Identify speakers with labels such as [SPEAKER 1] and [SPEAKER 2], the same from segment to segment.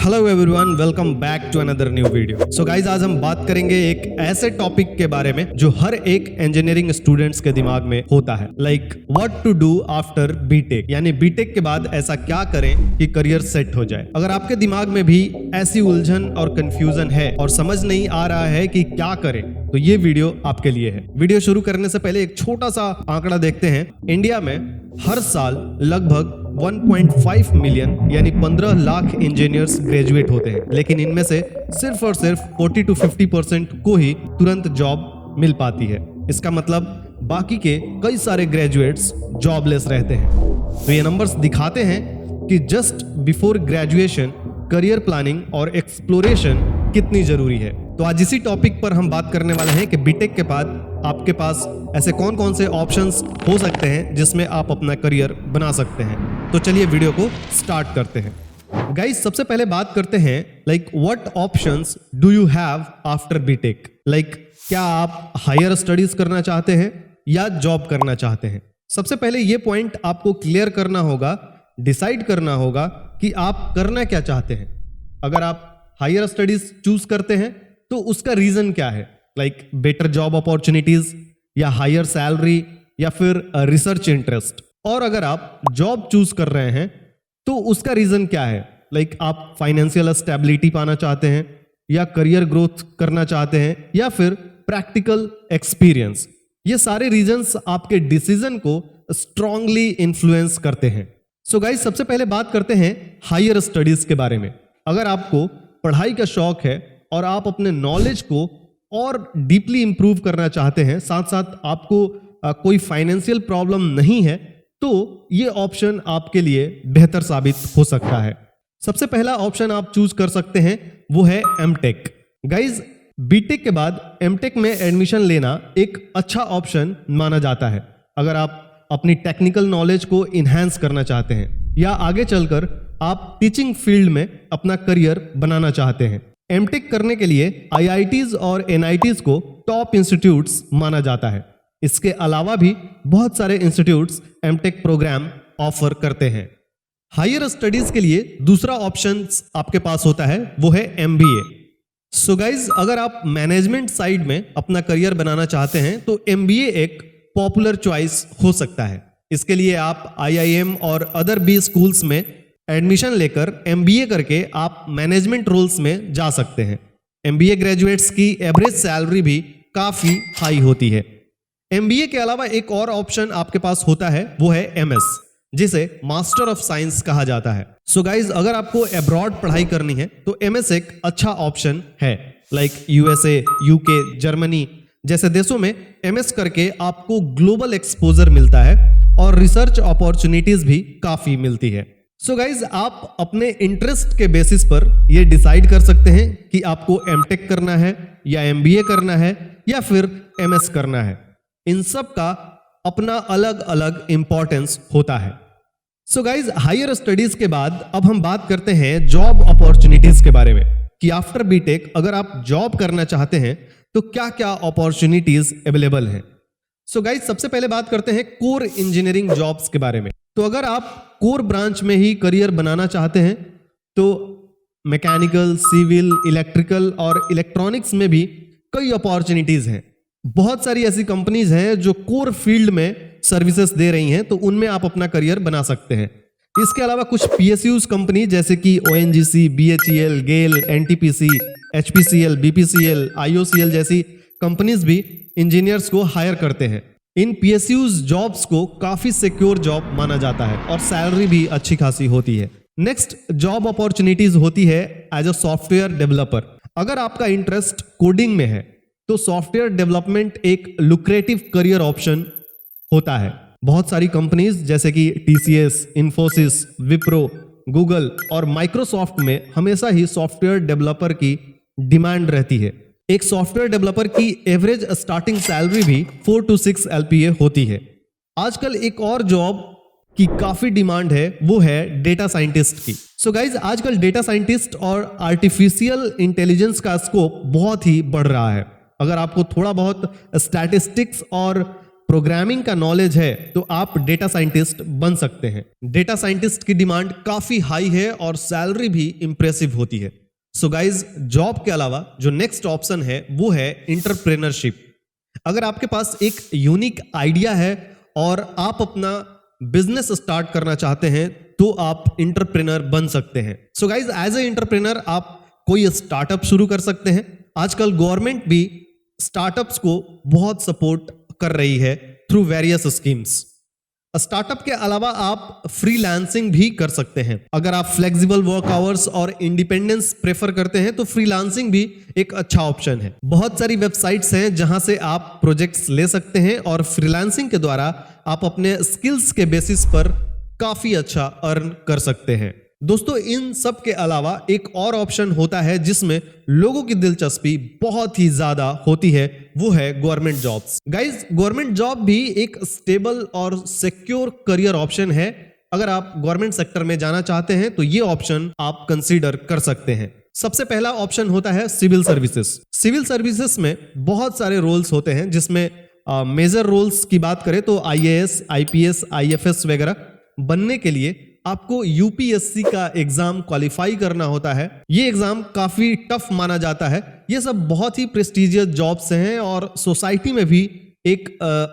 [SPEAKER 1] Hello everyone, welcome back to another new video. So guys, आज हम बात करेंगे एक ऐसे टॉपिक के बारे में जो हर एक इंजीनियरिंग स्टूडेंट्स के दिमाग में होता है, like what to do after BTech. यानी बीटेक के बाद ऐसा क्या करें कि करियर सेट हो जाए। अगर आपके दिमाग में भी ऐसी उलझन और कंफ्यूजन है और समझ नहीं आ रहा है कि क्या करें, तो ये वीडियो आपके लिए है। वीडियो शुरू करने से पहले एक छोटा सा आंकड़ा देखते हैं। इंडिया में हर साल लगभग 1.5 मिलियन यानी 15 लाख इंजीनियर्स ग्रेजुएट होते हैं, लेकिन इनमें से सिर्फ और सिर्फ 40 to 50% को ही तुरंत जॉब मिल पाती है। इसका मतलब बाकी के कई सारे ग्रेजुएट्स जॉबलेस रहते हैं। तो ये नंबर्स दिखाते हैं कि just before graduation career planning और एक्सप्लोरेशन कितनी जरूरी है। तो आज इसी टॉपिक पर हम बात करने वाले हैं कि बीटेक के बाद आपके पास ऐसे कौन कौन से ऑप्शंस हो सकते हैं जिसमें आप अपना करियर बना सकते हैं। तो चलिए वीडियो को स्टार्ट करते हैं। गाइस, सबसे पहले बात करते हैं like what options do you have after BTech. Like क्या आप हायर स्टडीज करना चाहते हैं या जॉब करना चाहते हैं। सबसे पहले ये पॉइंट आपको क्लियर करना होगा, डिसाइड करना होगा कि आप करना क्या चाहते हैं। अगर आप हायर स्टडीज चूज करते हैं तो उसका रीजन क्या है, लाइक बेटर जॉब अपॉर्चुनिटीज या हायर सैलरी या फिर रिसर्च इंटरेस्ट। और अगर आप जॉब चूज कर रहे हैं तो उसका रीजन क्या है, लाइक आप फाइनेंशियल स्टेबिलिटी पाना चाहते हैं या करियर ग्रोथ करना चाहते हैं या फिर प्रैक्टिकल एक्सपीरियंस। ये सारे रीजंस आपके डिसीजन को स्ट्रांगली इन्फ्लुएंस करते हैं। सो गाइस, सबसे पहले बात करते हैं हायर स्टडीज के बारे में। अगर आपको पढ़ाई का शौक है और आप अपने नॉलेज को और डीपली इंप्रूव करना चाहते हैं, साथ साथ आपको कोई फाइनेंशियल प्रॉब्लम नहीं है, तो ये ऑप्शन आपके लिए बेहतर साबित हो सकता है। सबसे पहला ऑप्शन आप चूज कर सकते हैं वो है एमटेक। गाइज, बीटेक के बाद एमटेक में एडमिशन लेना एक अच्छा ऑप्शन माना जाता है अगर आप अपनी टेक्निकल नॉलेज को इन्हांस करना चाहते हैं या आगे चलकर आप टीचिंग फील्ड में अपना करियर बनाना चाहते हैं। एमटेक करने के लिए आईआईटीज और एनआईटीज को टॉप इंस्टीट्यूट्स माना जाता है। इसके अलावा भी बहुत सारे इंस्टीट्यूट्स एमटेक प्रोग्राम ऑफर करते हैं। हायर स्टडीज के लिए दूसरा ऑप्शन आपके पास होता है वो है एमबीए। सो गाइज, अगर आप मैनेजमेंट साइड में अपना करियर बनाना चाहते हैं तो एमबीए एक पॉपुलर चॉइस हो सकता है। इसके लिए आप आईआईएम और अदर बी स्कूल्स में एडमिशन लेकर एमबीए करके आप मैनेजमेंट रोल्स में जा सकते हैं। एमबीए ग्रेजुएट्स की एवरेज सैलरी भी काफी हाई होती है। एमबीए के अलावा एक और ऑप्शन आपके पास होता है वो है एमएस, जिसे मास्टर ऑफ साइंस कहा जाता है। सो गाइज, अगर आपको अब्रॉड पढ़ाई करनी है तो एमएस एक अच्छा ऑप्शन है। लाइक यूएसए, यूके, जर्मनी जैसे देशों में एमएस करके आपको ग्लोबल एक्सपोजर मिलता है और रिसर्च अपॉर्चुनिटीज भी काफी मिलती है। सो गाइज, आप अपने इंटरेस्ट के बेसिस पर यह डिसाइड कर सकते हैं कि आपको एमटेक करना है या एमबीए करना है या फिर एमएस करना है। इन सब का अपना अलग अलग इंपॉर्टेंस होता है। सो गाइज, हायर स्टडीज के बाद अब हम बात करते हैं जॉब अपॉर्चुनिटीज के बारे में कि आफ्टर बीटेक अगर आप जॉब करना चाहते हैं तो क्या क्या अपॉर्चुनिटीज अवेलेबल हैं। सो गाइज, सबसे पहले बात करते हैं कोर इंजीनियरिंग जॉब्स के बारे में। तो अगर आप कोर ब्रांच में ही करियर बनाना चाहते हैं तो मैकेनिकल, सिविल, इलेक्ट्रिकल और इलेक्ट्रॉनिक्स में भी कई अपॉर्चुनिटीज हैं। बहुत सारी ऐसी कंपनीज हैं जो कोर फील्ड में सर्विसेज दे रही हैं, तो उनमें आप अपना करियर बना सकते हैं। इसके अलावा कुछ पीएसयूज कंपनी जैसे कि ओएनजीसी, बीएचईएल, गेल, एनटीपीसी, एचपीसीएल, बीपीसीएल, आईओसीएल जैसी कंपनीज भी इंजीनियर्स को हायर करते हैं। इन पीएसयूज जॉब्स को काफी सिक्योर जॉब माना जाता है और सैलरी भी अच्छी खासी होती है। नेक्स्ट जॉब अपॉर्चुनिटीज होती है एज अ सॉफ्टवेयर डेवलपर। अगर आपका इंटरेस्ट कोडिंग में है तो सॉफ्टवेयर डेवलपमेंट एक लुक्रेटिव करियर ऑप्शन होता है। बहुत सारी कंपनीज जैसे कि टीसीएस, इन्फोसिस, विप्रो, गूगल और माइक्रोसॉफ्ट में हमेशा ही सॉफ्टवेयर डेवलपर की डिमांड रहती है। एक सॉफ्टवेयर डेवलपर की एवरेज स्टार्टिंग सैलरी भी 4 to 6 LPA होती है। आजकल एक और जॉब की काफी डिमांड है वो है डेटा साइंटिस्ट की। सो गाइज, आजकल डेटा साइंटिस्ट और आर्टिफिशियल इंटेलिजेंस का स्कोप बहुत ही बढ़ रहा है। अगर आपको थोड़ा बहुत स्टैटिस्टिक्स और प्रोग्रामिंग का नॉलेज है तो आप डेटा साइंटिस्ट बन सकते हैं। डेटा साइंटिस्ट की डिमांड काफी हाई है और सैलरी भी इंप्रेसिव होती है। सो गाइज, जॉब के अलावा जो नेक्स्ट ऑप्शन है वो है एंटरप्रेन्योरशिप। अगर आपके पास एक यूनिक आइडिया है और आप अपना बिजनेस स्टार्ट करना चाहते हैं तो आप एंटरप्रेन्योर बन सकते हैं। So guys, as a entrepreneur आप कोई स्टार्टअप शुरू कर सकते हैं। आजकल गवर्नमेंट भी स्टार्टअप्स को बहुत सपोर्ट कर रही है थ्रू वेरियस स्कीम्स। स्टार्टअप के अलावा आप फ्रीलांसिंग भी कर सकते हैं। अगर आप फ्लेक्सिबल वर्क आवर्स और इंडिपेंडेंस प्रेफर करते हैं तो फ्रीलांसिंग भी एक अच्छा ऑप्शन है। बहुत सारी वेबसाइट्स हैं जहां से आप प्रोजेक्ट्स ले सकते हैं और फ्रीलांसिंग के द्वारा आप अपने स्किल्स के बेसिस पर काफी अच्छा अर्न कर सकते हैं। दोस्तों, इन सब के अलावा एक और ऑप्शन होता है जिसमें लोगों की दिलचस्पी बहुत ही ज्यादा होती है, वो है government jobs. Guys, government job भी एक स्टेबल और सिक्योर करियर ऑप्शन है। अगर आप गवर्नमेंट सेक्टर में जाना चाहते हैं तो ये ऑप्शन आप कंसीडर कर सकते हैं। सबसे पहला ऑप्शन होता है सिविल सर्विसेज। सिविल सर्विसेज में बहुत सारे रोल्स होते हैं, जिसमें मेजर रोल्स की बात करें तो IAS, IPS, IFS वगैरह बनने के लिए आपको UPSC का एग्जाम क्वालिफाई करना होता है। ये एग्जाम काफी टफ माना जाता है। ये सब बहुत ही प्रेस्टिजियस जॉब्स हैं और सोसाइटी में भी एक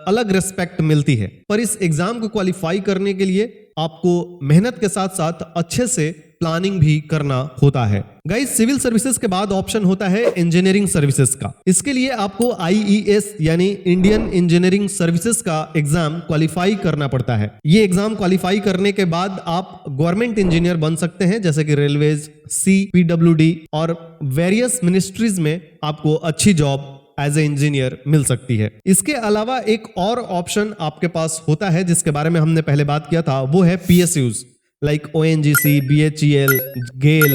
[SPEAKER 1] अलग रिस्पेक्ट मिलती है। पर इस एग्जाम को क्वालिफाई करने के लिए आपको मेहनत के साथ साथ अच्छे से प्लानिंग भी करना होता है। गाइस, सिविल सर्विसेज के बाद ऑप्शन होता है इंजीनियरिंग सर्विसेज का। इसके लिए आपको IES यानी इंडियन इंजीनियरिंग सर्विसेज का एग्जाम क्वालिफाई करना पड़ता है। ये एग्जाम क्वालिफाई करने के बाद आप गवर्नमेंट इंजीनियर बन सकते हैं, जैसे कि रेलवेज, CPWD और वेरियस मिनिस्ट्रीज में आपको अच्छी जॉब एज ए इंजीनियर मिल सकती है। इसके अलावा एक और ऑप्शन आपके पास होता है जिसके बारे में हमने पहले बात किया था, वो है PSUs like ONGC, BHEL, GAIL,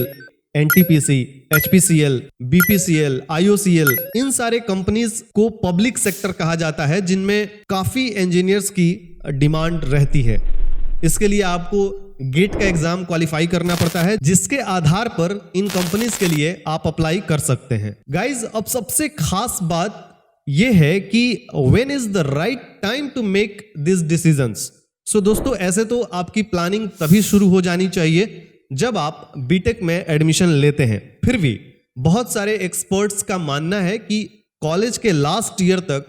[SPEAKER 1] NTPC, HPCL, BPCL, IOCL। इन सारे कंपनीज को पब्लिक सेक्टर कहा जाता है जिनमें काफी इंजीनियर्स की डिमांड रहती है। इसके लिए आपको गेट का एग्जाम क्वालिफाई करना पड़ता है, जिसके आधार पर इन कंपनीज के लिए आप अप्लाई कर सकते हैं। गाइज, अब सबसे खास बात यह है कि when is the right time to make this decisions. So दोस्तों, ऐसे तो आपकी प्लानिंग तभी शुरू हो जानी चाहिए जब आप बीटेक में एडमिशन लेते हैं। फिर भी बहुत सारे एक्सपर्ट्स का मानना है कि कॉलेज के लास्ट ईयर तक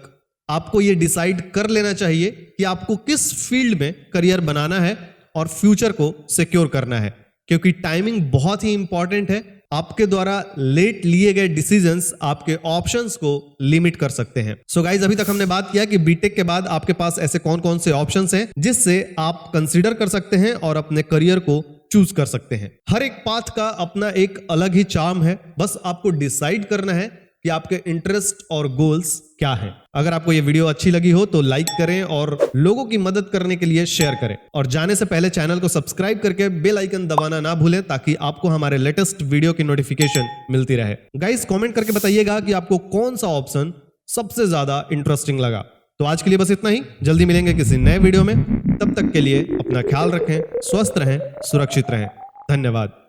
[SPEAKER 1] आपको यह डिसाइड कर लेना चाहिए कि आपको किस फील्ड में करियर बनाना है और फ्यूचर को सिक्योर करना है, क्योंकि टाइमिंग बहुत ही इंपॉर्टेंट है। आपके द्वारा लेट लिए गए डिसीजंस आपके ऑप्शंस को लिमिट कर सकते हैं। सो गाइज, अभी तक हमने बात किया कि बीटेक के बाद आपके पास ऐसे कौन कौन से ऑप्शंस हैं जिससे आप कंसीडर कर सकते हैं और अपने करियर को चूज कर सकते हैं। हर एक पाथ का अपना एक अलग ही चार्म है, बस आपको डिसाइड करना है कि आपके इंटरेस्ट और गोल्स क्या है। अगर आपको ये वीडियो अच्छी लगी हो तो लाइक करें और लोगों की मदद करने के लिए शेयर करें, और जाने से पहले चैनल को सब्सक्राइब करके बेल आइकन दबाना ना भूलें ताकि आपको हमारे लेटेस्ट वीडियो की नोटिफिकेशन मिलती रहे। गाइस, कमेंट करके बताइएगा कि आपको कौन सा ऑप्शन सबसे ज्यादा इंटरेस्टिंग लगा। तो आज के लिए बस इतना ही। जल्दी मिलेंगे किसी नए वीडियो में। तब तक के लिए अपना ख्याल रखें, स्वस्थ रहें, सुरक्षित रहें। धन्यवाद।